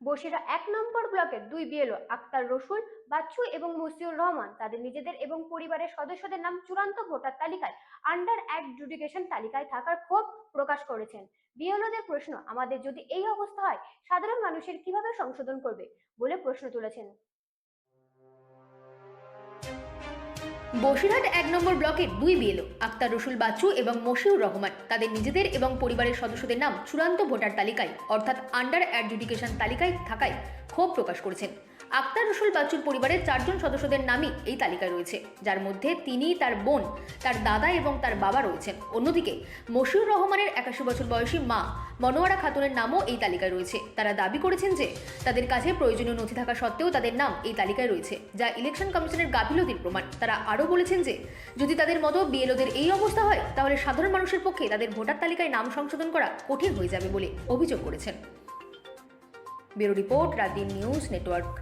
বসিরহাট ১ নম্বর ব্লকের ২ বিএলও আক্তার রসুল, বাচ্চু এবং মসিউর রহমান তাদের নিজেদের এবং পরিবারের সদস্যদের নাম চূড়ান্ত ভোটার তালিকায় আন্ডার অ্যাডজুডিকেশন তালিকায় থাকার ক্ষোভ প্রকাশ করেছেন। বিএলওদের প্রশ্ন, আমাদের যদি এই অবস্থা হয় সাধারণ মানুষের কিভাবে সংশোধন করবে বলে প্রশ্ন তুলেছেন। বসিরহাট ১ নম্বর ব্লকের ২ বিএলও আক্তার রসুল বাচ্চু এবং মশিউর রহমান তাদের নিজেদের এবং পরিবারের সদস্যদের নাম চূড়ান্ত ভোটার তালিকায় অর্থাৎ আন্ডার অ্যাডজুডিকেশন তালিকায় থাকায় ক্ষোভ প্রকাশ করেছেন। আক্তার রসুল বাচ্চুর পরিবারের ৪ জন সদস্যদের নামই এই তালিকায় রয়েছে, যার মধ্যে তিনি, তার বোন, তার দাদা এবং তার বাবা রয়েছেন। অন্যদিকে মশিউর রহমানের ৮১ বছর বয়সী মা মনোয়ারা খাতুনের নামও এই তালিকায় রয়েছে। তারা দাবি করেছেন যে তাদের কাছে প্রয়োজনীয় নথি থাকা সত্ত্বেও তাদের নাম এই তালিকায় রয়েছে, যা ইলেকশন কমিশনের গাফিলতির প্রমাণ। তারা আরও বলেছেন যে যদি তাদের মতো বিএলওদের এই অবস্থা হয় তাহলে সাধারণ মানুষের পক্ষে তাদের ভোটার তালিকায় নাম সংশোধন করা কঠিন হয়ে যাবে বলে অভিযোগ করেছেন। Bureau report, রাতদিন news network.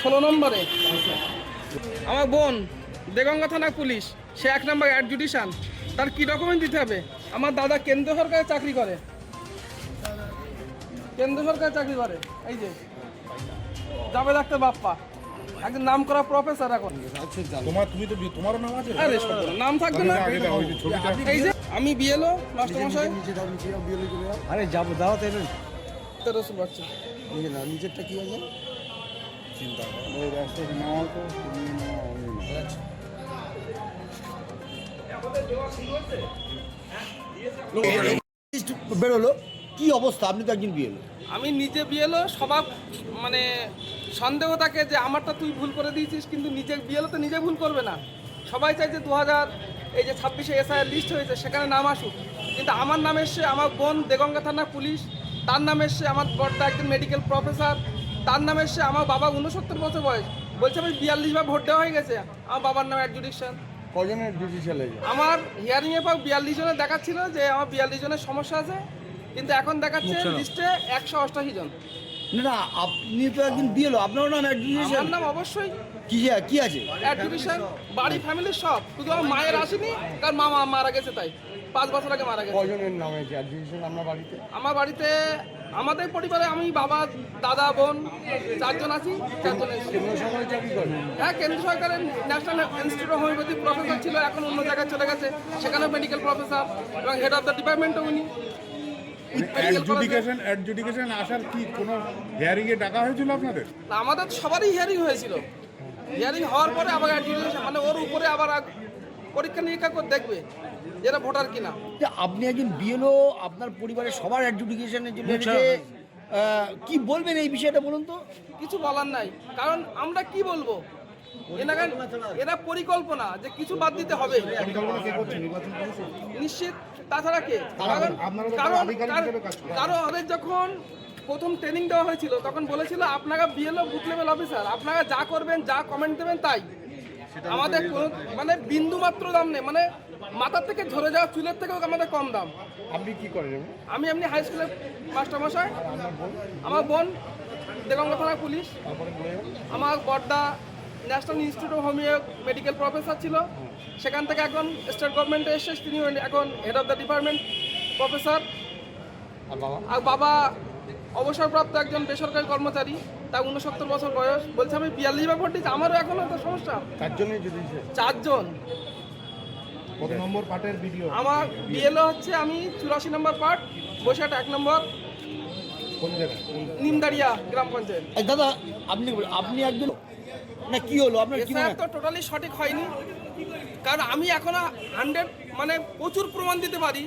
ষোলো নম্বরে আমার বোন দেগঙ্গা থানা পুলিশ, সে ১ নম্বর অ্যাডজুডিশন। তার কি ডকুমেন্ট দিতে হবে? আমার দাদা কেন্দ্র সরকারে চাকরি করে, এই যে জাভেদ আখতার বাপ্পা, একজন নাম করা প্রফেসর। এখন তোমারও নাম আছে? আরে নাম থাকবে না? এই যে আমি বিএলও মাস্টারমশাই। আরে যাবো দাও তাই রসুল বাচ্চা নিজেরটা কি আছে চিন্তা বেরোলো। কি অবস্থা? আপনি তো একজন বিএলও। আমি নিজে বিএলও, সবার মানে সন্দেহ থাকে যে আমারটা তুই ভুল করে দিয়েছিস, কিন্তু নিজে বিএলও তো নিজে ভুল করবে না। সবাই চাই যে 2000 এই যে 26-এ এসআইআর লিস্ট হয়েছে সেখানে নাম আসুক, কিন্তু আমার নাম এসছে আমার বোন দেগঙ্গা থানা পুলিশ, তার নাম এসছে আমার বড়দা একজন মেডিকেল প্রফেসর, তার নাম এসছে আমার বাবা 69 বছর বয়স, বলছে আমি 42 বার ভোট দেওয়া হয়ে গেছে, আমার বাবার নাম অ্যাডজুডিকশন। কজনের ডিসিশন? আমার হিয়ারিংয়ে পাক 42 জনের দেখাচ্ছিল যে আমার 42 জনের সমস্যা আছে, কিন্তু এখন দেখাচ্ছে লিস্টে 188 জন। না, আপনি তো একজন বিএলও, আপনার নাম অ্যাডজুডিশন। আমার নাম অবশ্যই কি আছে? অ্যাডজুডিশন, বাড়ি ফ্যামিলির সব, শুধু আমার মায়ের আসেনি, কারণ মা মারা গেছে, তাই 5 বছর আগে মারা গেছে। কজনের নাম আছে অ্যাডজুডিশন আপনার বাড়িতে? আমার বাড়িতে আমাদের পরিবারে আমি, বাবা, দাদা, বোন 4 জন আছি। 4 জন কেন্দ্র সরকারে চাকরি করেন? হ্যাঁ, কেন্দ্র সরকারের national institute of homeopathy professor ছিল, এখন অন্য জায়গায় চলে গেছে, সেখানেও মেডিকেল প্রফেসর এবং হেড অফ দ্য ডিপার্টমেন্টও উনি। অ্যাডজুডিকেশন আসার কি কোনো হিয়ারিং এ ডাকা হয়েছিল আপনাদের? আমাদের সবারই হিয়ারিং হয়েছিল। হিয়ারিং হওয়ার পরে আবার অ্যাডজুডিকেশন, মানে ওর উপরে আবার পরীক্ষা নিরীক্ষা করে দেখবে যেটা ভোটার কিনা। আপনি একজন বিএলও, আপনার পরিবারের সবার অ্যাডজুডিকেশনের জন্য কি বলবেন এই বিষয়টা বলুন তো? কিছু বলার নাই, কারণ আমরা কি বলবো, এরা পরিকল্পনা যে কিছু বাদ দিতে হবে নিশ্চিত, তাছাড়া কে? কারণ ওদের যখন প্রথম ট্রেনিং দেওয়া হয়েছিল তখন বলেছিল আপনারা বিএলও বুথ লেভেল অফিসার, আপনারা যা করবেন, যা কমেন্ট দেবেন তাই। আমাদের কোনো মানে বিন্দু মাত্র দাম নেই, মানে মাথার থেকে ঝরে যাওয়া চুলের থেকেও আমাদের কম দাম। আপনি কি করেন? আমি এমনি হাই স্কুলের মাস্টারমশাই, আমার বোন দেগঙ্গা থানা পুলিশ, আমার বড়দা national institute of homeo medical professor ছিল, সেখান থেকে এখন স্টেট গভর্নমেন্টে এসে তিনি এখন head of the department professor. আর বাবা অবসরপ্রাপ্ত একজন বেসরকারি কর্মচারী, তার 69 বছর বয়স, বলছে আমি 42 বার ভোট দিচ্ছি, আমারও এখনও তো সমস্যা। 4 জনই যদি 4 জন। কত নম্বর পার্টের ভিডিও? আমার বিএলও হচ্ছে আমি 84 নম্বর পার্ট, বসিরহাট 1 নম্বর, কোন জায়গায়? নিমদাড়িয়া গ্রাম পঞ্চায়েত। দাদা আপনি একজন না, কি হলো আপনার? কি স্যার তো টোটালি সঠিক হয়নি, কারণ আমি এখনো 100 মানে প্রচুর প্রমাণ দিতে পারি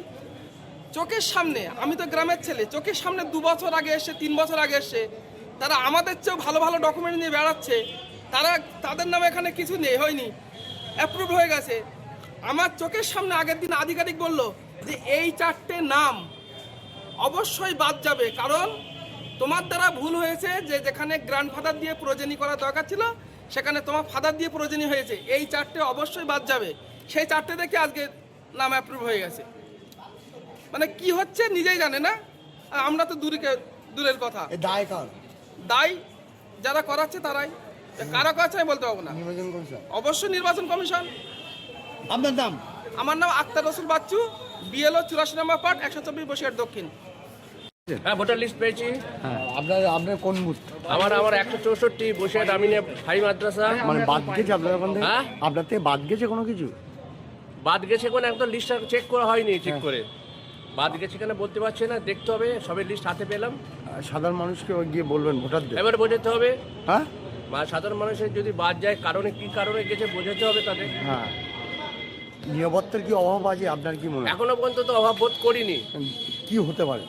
চোখের সামনে। আমি তো গ্রামের ছেলে, চোখের সামনে 2 বছর আগে এসে, 3 বছর আগে এসে, তারা আমাদের চেয়েও ভালো ভালো ডকুমেন্ট নিয়ে বেড়াচ্ছে, তাদের নামে এখানে কিছু নেই, হয়নি, অ্যাপ্রুভ হয়ে গেছে। আমার চোখের সামনে আগের দিন আধিকারিক বলল যে এই 4টে নাম অবশ্যই বাদ যাবে, কারণ তোমার দ্বারা ভুল হয়েছে যে যেখানে গ্র্যান্ডফাদার দিয়ে প্রোজেনি করা দরকার ছিল সেখানে তোমার ফাদার দিয়ে প্রোজেনি হয়েছে। এই 4টে অবশ্যই বাদ যাবে। সেই 4টে দেখে আজকে নাম অ্যাপ্রুভ হয়ে গেছে। মানে কি হচ্ছে নিজেই জানে না, আর আমরা তো দূরের কথা। এ দায় কার? দায় যারা করাচ্ছে তারাই। কারা করাচ্ছে আমি বলতে পারবো না। নির্বাচন কমিশন। অবশ্যই নির্বাচন কমিশন। আপনার নাম? আমার নাম আক্তার রসুল বাচ্চু, বিএলও 84 নম্বর পার্ট 124 বসিরহাট দক্ষিণ। হ্যাঁ, ভোটার লিস্ট পেয়েছি। হ্যাঁ, আপনার কোন বুথ? আমার 164 বসিরহাট আমিনে হাই মাদ্রাসা। মানে বাদ গেছে আপনার ওখান থেকে? হ্যাঁ? আপনার থেকে বাদ গেছে কোনো কিছু? বাদ গেছে কোন একদম লিস্টটা চেক করা হয়নি, চেক করে বাদ গেছে কেন বলতে পারছি না, দেখতে হবে। সবের লিস্ট হাতে পেলাম, সাধারণ মানুষকে গিয়ে বলবেন ভোটারদের? এবারে বোঝাতে হবে। হ্যাঁ বা সাধারণ মানুষের যদি বাদ যায় কারণে কি কারণে গেছে বোঝাতে হবে তাদের। হ্যাঁ, নিরাপত্তার কি অভাব আছে আপনার কি মনে হয়? এখনো পর্যন্ত তো অভাব বোধ করিনি। কি হতে পারে?